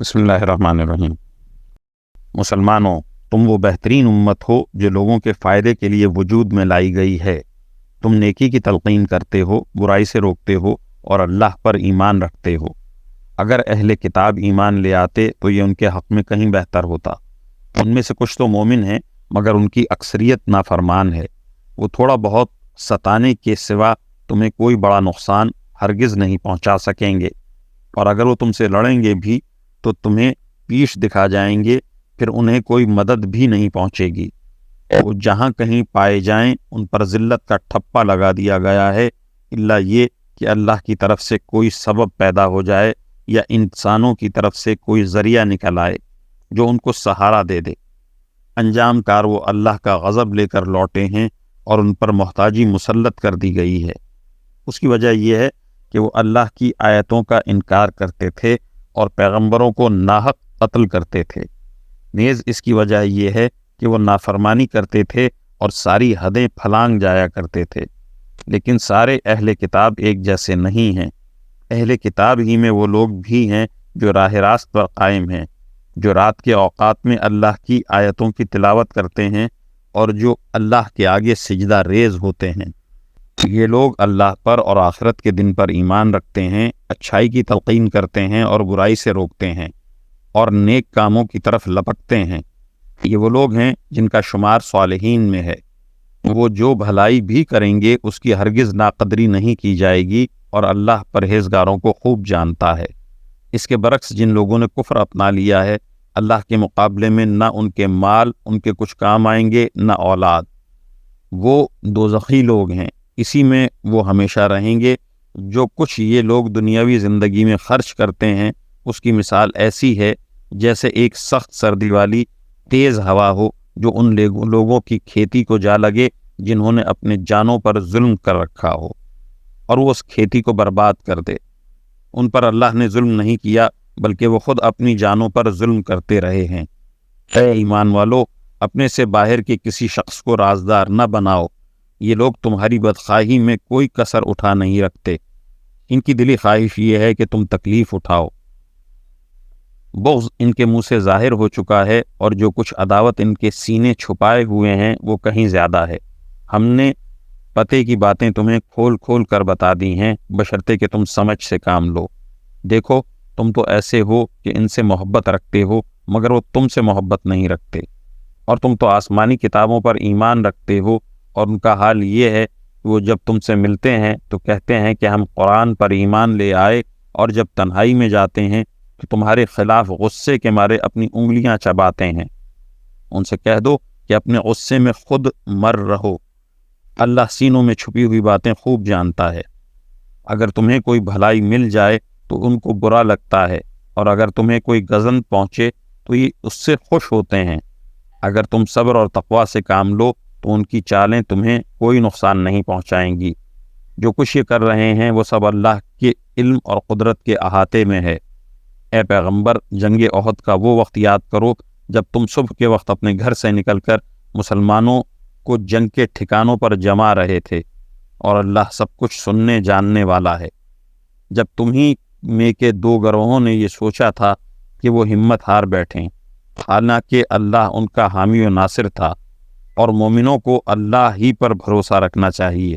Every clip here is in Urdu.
بسم اللہ الرحمن الرحیم۔ مسلمانوں، تم وہ بہترین امت ہو جو لوگوں کے فائدے کے لیے وجود میں لائی گئی ہے۔ تم نیکی کی تلقین کرتے ہو، برائی سے روکتے ہو اور اللہ پر ایمان رکھتے ہو۔ اگر اہل کتاب ایمان لے آتے تو یہ ان کے حق میں کہیں بہتر ہوتا۔ ان میں سے کچھ تو مومن ہیں مگر ان کی اکثریت نافرمان ہے۔ وہ تھوڑا بہت ستانے کے سوا تمہیں کوئی بڑا نقصان ہرگز نہیں پہنچا سکیں گے، اور اگر وہ تم سے لڑیں گے بھی تو تمہیں پیش دکھا جائیں گے، پھر انہیں کوئی مدد بھی نہیں پہنچے گی۔ وہ جہاں کہیں پائے جائیں ان پر ذلت کا ٹھپا لگا دیا گیا ہے، الا یہ کہ اللہ کی طرف سے کوئی سبب پیدا ہو جائے یا انسانوں کی طرف سے کوئی ذریعہ نکل آئے جو ان کو سہارا دے دے۔ انجام کار وہ اللہ کا غضب لے کر لوٹے ہیں اور ان پر محتاجی مسلط کر دی گئی ہے۔ اس کی وجہ یہ ہے کہ وہ اللہ کی آیتوں کا انکار کرتے تھے اور پیغمبروں کو ناحق قتل کرتے تھے۔ نیز اس کی وجہ یہ ہے کہ وہ نافرمانی کرتے تھے اور ساری حدیں پھلانگ جایا کرتے تھے۔ لیکن سارے اہل کتاب ایک جیسے نہیں ہیں۔ اہل کتاب ہی میں وہ لوگ بھی ہیں جو راہ راست پر قائم ہیں، جو رات کے اوقات میں اللہ کی آیتوں کی تلاوت کرتے ہیں اور جو اللہ کے آگے سجدہ ریز ہوتے ہیں۔ یہ لوگ اللہ پر اور آخرت کے دن پر ایمان رکھتے ہیں، اچھائی کی تلقین کرتے ہیں اور برائی سے روکتے ہیں، اور نیک کاموں کی طرف لپکتے ہیں۔ یہ وہ لوگ ہیں جن کا شمار صالحین میں ہے۔ وہ جو بھلائی بھی کریں گے اس کی ہرگز ناقدری نہیں کی جائے گی، اور اللہ پرہیزگاروں کو خوب جانتا ہے۔ اس کے برعکس جن لوگوں نے کفر اپنا لیا ہے، اللہ کے مقابلے میں نہ ان کے مال ان کے کچھ کام آئیں گے نہ اولاد۔ وہ دوزخی لوگ ہیں، اسی میں وہ ہمیشہ رہیں گے۔ جو کچھ یہ لوگ دنیاوی زندگی میں خرچ کرتے ہیں اس کی مثال ایسی ہے جیسے ایک سخت سردی والی تیز ہوا ہو جو ان لوگوں کی کھیتی کو جا لگے جنہوں نے اپنے جانوں پر ظلم کر رکھا ہو، اور وہ اس کھیتی کو برباد کر دے۔ ان پر اللہ نے ظلم نہیں کیا بلکہ وہ خود اپنی جانوں پر ظلم کرتے رہے ہیں۔ اے ایمان والو، اپنے سے باہر کے کسی شخص کو رازدار نہ بناؤ۔ یہ لوگ تمہاری بدخواہی میں کوئی کسر اٹھا نہیں رکھتے۔ ان کی دلی خواہش یہ ہے کہ تم تکلیف اٹھاؤ۔ بغض ان کے منہ سے ظاہر ہو چکا ہے، اور جو کچھ عداوت ان کے سینے چھپائے ہوئے ہیں وہ کہیں زیادہ ہے۔ ہم نے پتے کی باتیں تمہیں کھول کھول کر بتا دی ہیں، بشرطے کہ تم سمجھ سے کام لو۔ دیکھو، تم تو ایسے ہو کہ ان سے محبت رکھتے ہو مگر وہ تم سے محبت نہیں رکھتے، اور تم تو آسمانی کتابوں پر ایمان رکھتے ہو، اور ان کا حال یہ ہے کہ وہ جب تم سے ملتے ہیں تو کہتے ہیں کہ ہم قرآن پر ایمان لے آئے، اور جب تنہائی میں جاتے ہیں تو تمہارے خلاف غصے کے مارے اپنی انگلیاں چباتے ہیں۔ ان سے کہہ دو کہ اپنے غصے میں خود مر رہو، اللہ سینوں میں چھپی ہوئی باتیں خوب جانتا ہے۔ اگر تمہیں کوئی بھلائی مل جائے تو ان کو برا لگتا ہے، اور اگر تمہیں کوئی غضب پہنچے تو یہ اس سے خوش ہوتے ہیں۔ اگر تم صبر اور تقوی سے کام لو تو ان کی چالیں تمہیں کوئی نقصان نہیں پہنچائیں گی۔ جو کچھ یہ کر رہے ہیں وہ سب اللہ کے علم اور قدرت کے احاطے میں ہے۔ اے پیغمبر، جنگ احد کا وہ وقت یاد کرو جب تم صبح کے وقت اپنے گھر سے نکل کر مسلمانوں کو جنگ کے ٹھکانوں پر جما رہے تھے، اور اللہ سب کچھ سننے جاننے والا ہے۔ جب تمہیں میں کے دو گروہوں نے یہ سوچا تھا کہ وہ ہمت ہار بیٹھیں، حالانکہ اللہ ان کا حامی و ناصر تھا، اور مومنوں کو اللہ ہی پر بھروسہ رکھنا چاہیے۔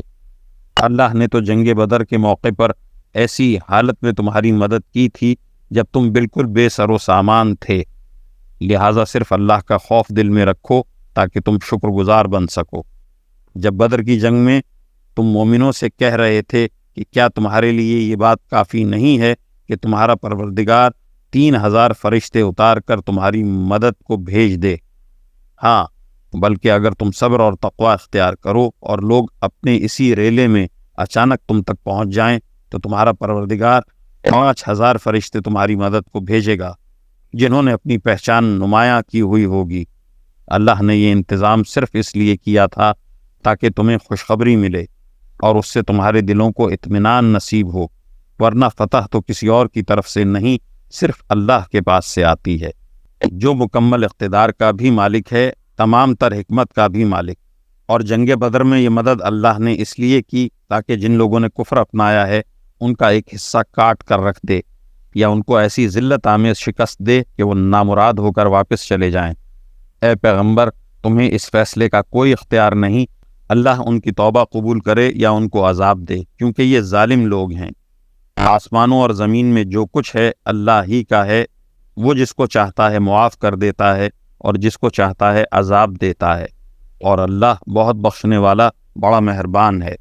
اللہ نے تو جنگ بدر کے موقع پر ایسی حالت میں تمہاری مدد کی تھی جب تم بالکل بے سر و سامان تھے، لہٰذا صرف اللہ کا خوف دل میں رکھو تاکہ تم شکر گزار بن سکو۔ جب بدر کی جنگ میں تم مومنوں سے کہہ رہے تھے کہ کیا تمہارے لیے یہ بات کافی نہیں ہے کہ تمہارا پروردگار 3000 فرشتے اتار کر تمہاری مدد کو بھیج دے؟ ہاں، بلکہ اگر تم صبر اور تقوی اختیار کرو اور لوگ اپنے اسی ریلے میں اچانک تم تک پہنچ جائیں تو تمہارا پروردگار 5000 فرشتے تمہاری مدد کو بھیجے گا جنہوں نے اپنی پہچان نمایاں کی ہوئی ہوگی۔ اللہ نے یہ انتظام صرف اس لیے کیا تھا تاکہ تمہیں خوشخبری ملے اور اس سے تمہارے دلوں کو اطمینان نصیب ہو، ورنہ فتح تو کسی اور کی طرف سے نہیں، صرف اللہ کے پاس سے آتی ہے، جو مکمل اقتدار کا بھی مالک ہے، تمام تر حکمت کا بھی مالک۔ اور جنگ بدر میں یہ مدد اللہ نے اس لیے کی تاکہ جن لوگوں نے کفر اپنایا ہے ان کا ایک حصہ کاٹ کر رکھ دے، یا ان کو ایسی ذلت آمیز شکست دے کہ وہ نامراد ہو کر واپس چلے جائیں۔ اے پیغمبر، تمہیں اس فیصلے کا کوئی اختیار نہیں، اللہ ان کی توبہ قبول کرے یا ان کو عذاب دے، کیونکہ یہ ظالم لوگ ہیں۔ آسمانوں اور زمین میں جو کچھ ہے اللہ ہی کا ہے، وہ جس کو چاہتا ہے معاف کر دیتا ہے اور جس کو چاہتا ہے عذاب دیتا ہے، اور اللہ بہت بخشنے والا بڑا مہربان ہے۔